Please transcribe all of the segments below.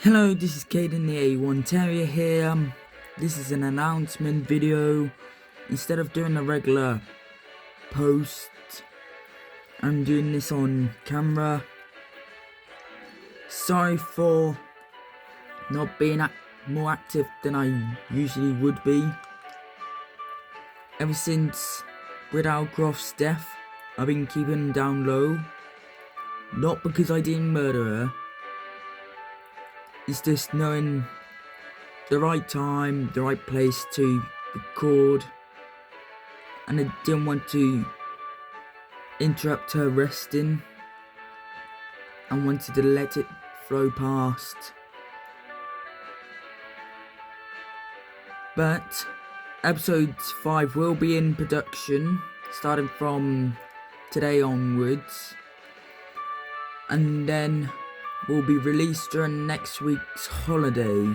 Hello, this is Caydin the A1 terrier here. This is an announcement video. Instead of doing a regular post, I'm doing this on camera. Sorry for not being more active than I usually would be. Ever since Bridalcroft's death, I've been keeping down low. Not because I didn't murder her. It's just knowing the right time, the right place to record, and I didn't want to interrupt her resting. I wanted to let it flow past. But episode 5 will be in production starting from today onwards, and then will be released during next week's holiday.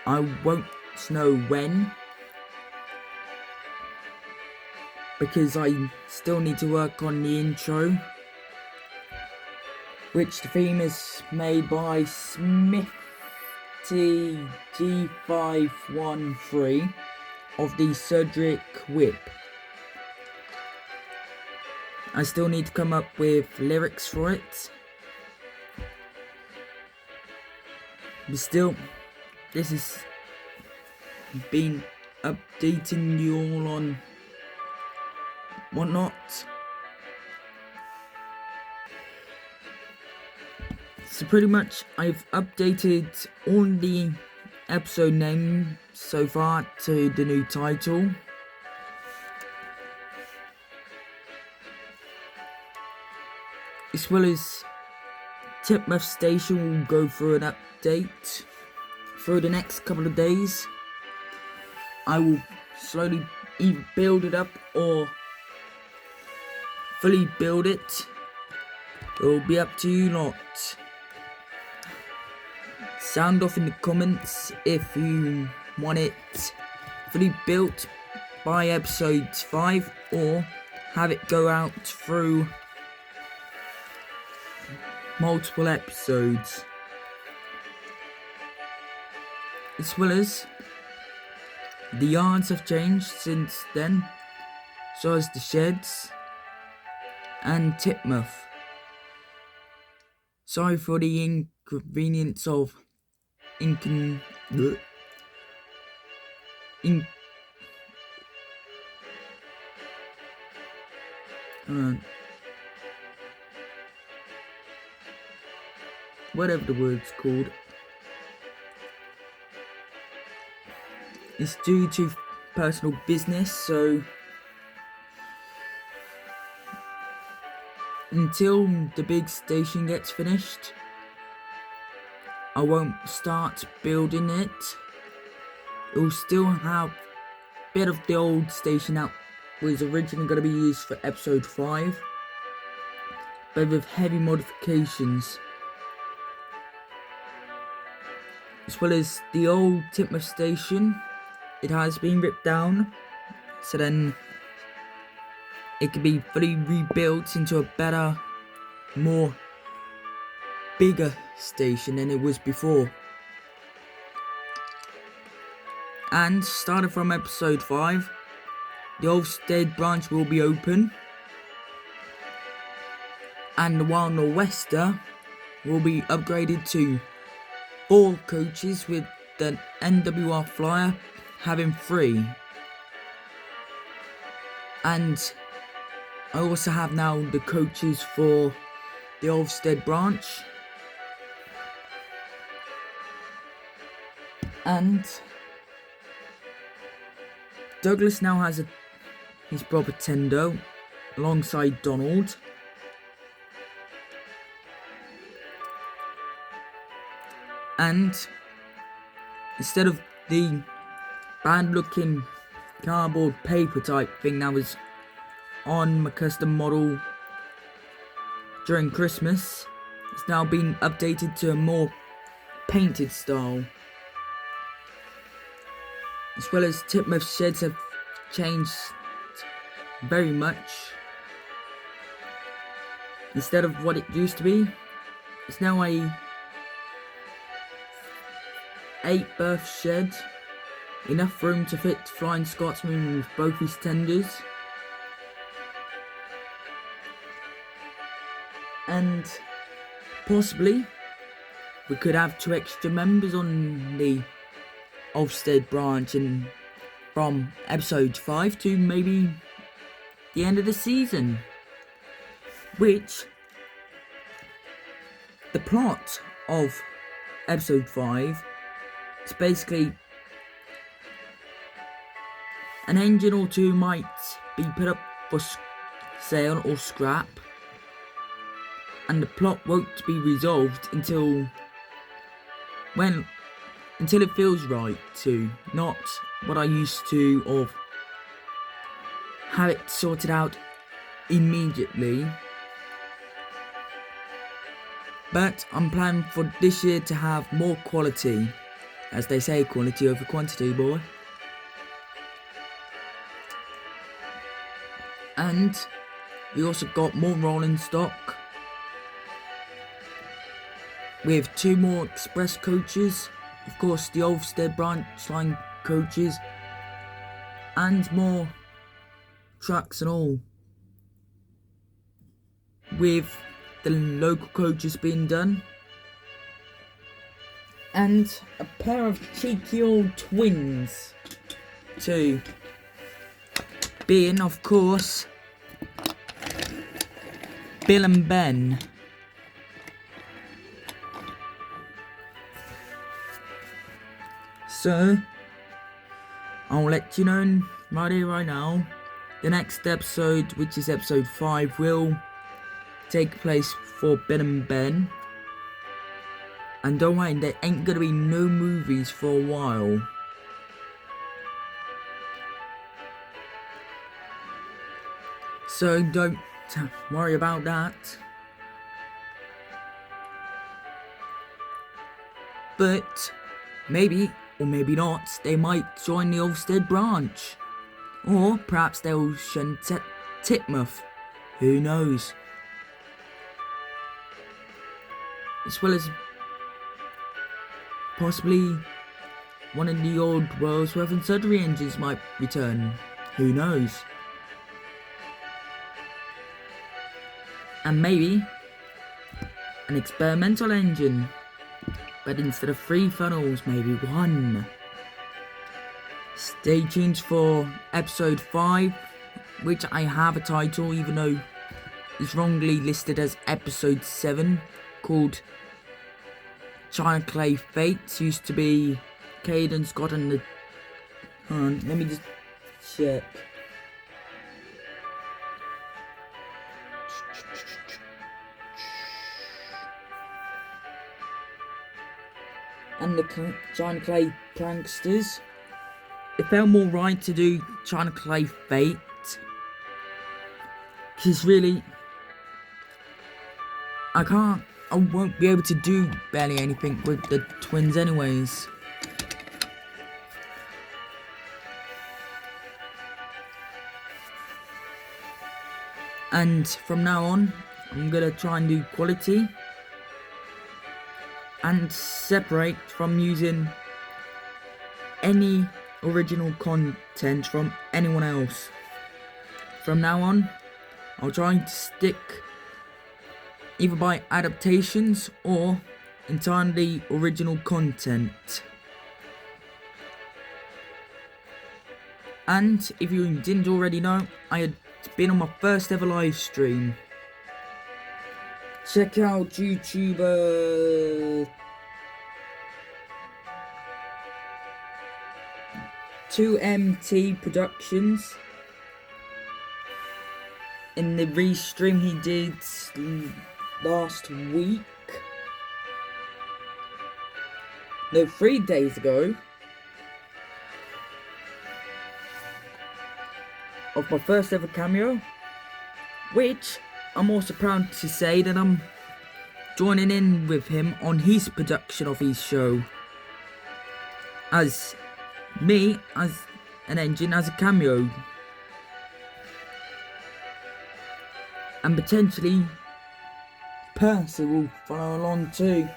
I won't know when, because I still need to work on the intro, which the theme is made by Smithy G513 of the Cedric Whip. I still need to come up with lyrics for it. But still, this has been updating you all on whatnot. So pretty much I've updated all the episode names so far to the new title. As well as Titmouth Station will go through an update through the next couple of days. I will slowly either build it up or fully build it. It will be up to you lot. Sound off in the comments if you want it fully built by episode 5 or have it go out through multiple episodes. As well as the yards have changed since then, so has the sheds and Titmouth. Sorry for the inconvenience of whatever the word's called. It's due to personal business, so until the big station gets finished, I won't start building it. It will still have a bit of the old station that was originally going to be used for episode 5, but with heavy modifications. As well as the old Titmouth station, it has been ripped down, so then it can be fully rebuilt into a better, bigger station than it was before. And starting from episode 5, the Olvstead branch will be open, and the Wild Nor'Wester will be upgraded to 4 coaches, with the NWR Flyer having 3. And I also have now the coaches for the Olvstead branch. And Douglas now has his brother Tendo alongside Donald. And instead of the bad looking cardboard paper type thing that was on my custom model during Christmas, it's now been updated to a more painted style. As well as Titmouth sheds have changed very much. Instead of what it used to be, it's now a 8 berth shed, enough room to fit Flying Scotsman with both his tenders, and possibly we could have 2 extra members on the Ofsted branch and from episode 5 to maybe the end of the season, which the plot of episode 5 is basically an engine or 2 might be put up for sale or scrap, and the plot won't be resolved until it feels right to, not what I used to of have it sorted out immediately. But I'm planning for this year to have more quality, as they say, quality over quantity, boy. And we also got more rolling stock with 2 more express coaches, of course the Ofsted branch line coaches, and more trucks and all, with the local coaches being done, and a pair of cheeky old twins too, being of course Bill and Ben. So I'll let you know right here, right now, the next episode, which is episode 5, will take place for Bill and Ben. And don't worry, there ain't gonna be no movies for a while. So don't worry about that. But maybe, or maybe not, they might join the Ofsted branch. Or perhaps they'll shunt Titmouth. Who knows? As well as possibly one of the old Worldsworth and Sudbury engines might return. Who knows? And maybe an experimental engine, but instead of 3 funnels, maybe 1. Stay tuned for episode 5, which I have a title, even though it's wrongly listed as episode 7, called China Clay Fates. Used to be Caydin, Scotland. Hold on, let me just check. And the China Clay Pranksters. It felt more right to do China Clay Fate, because really, I won't be able to do barely anything with the twins anyways. And from now on, I'm gonna try and do quality and separate from using any original content from anyone else. From now on, I'll try to stick either by adaptations or entirely original content. And if you didn't already know, I had been on my first ever live stream. Check out YouTuber 2MT Productions. In the restream he did last week, no, 3 days ago, of my first ever cameo, which I'm also proud to say that I'm joining in with him on his production of his show, as me as an engine, as a cameo, and potentially Percy will follow along too.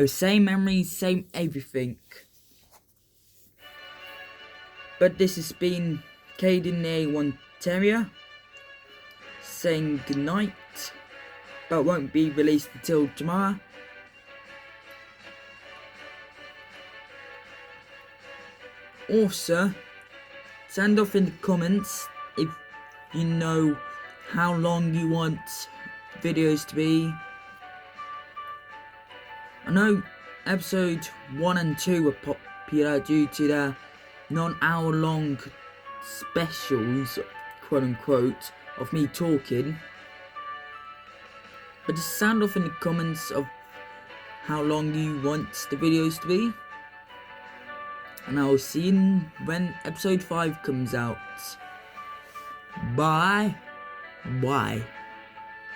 Same memories, same everything. But this has been Caydin the A1 Terrier saying goodnight, but won't be released until tomorrow. Also, send off in the comments if you know how long you want videos to be. I know episode 1 and 2 were popular due to their non-hour long specials, quote unquote, of me talking. But just sound off in the comments of how long you want the videos to be. And I will see you when episode 5 comes out. Bye. Bye.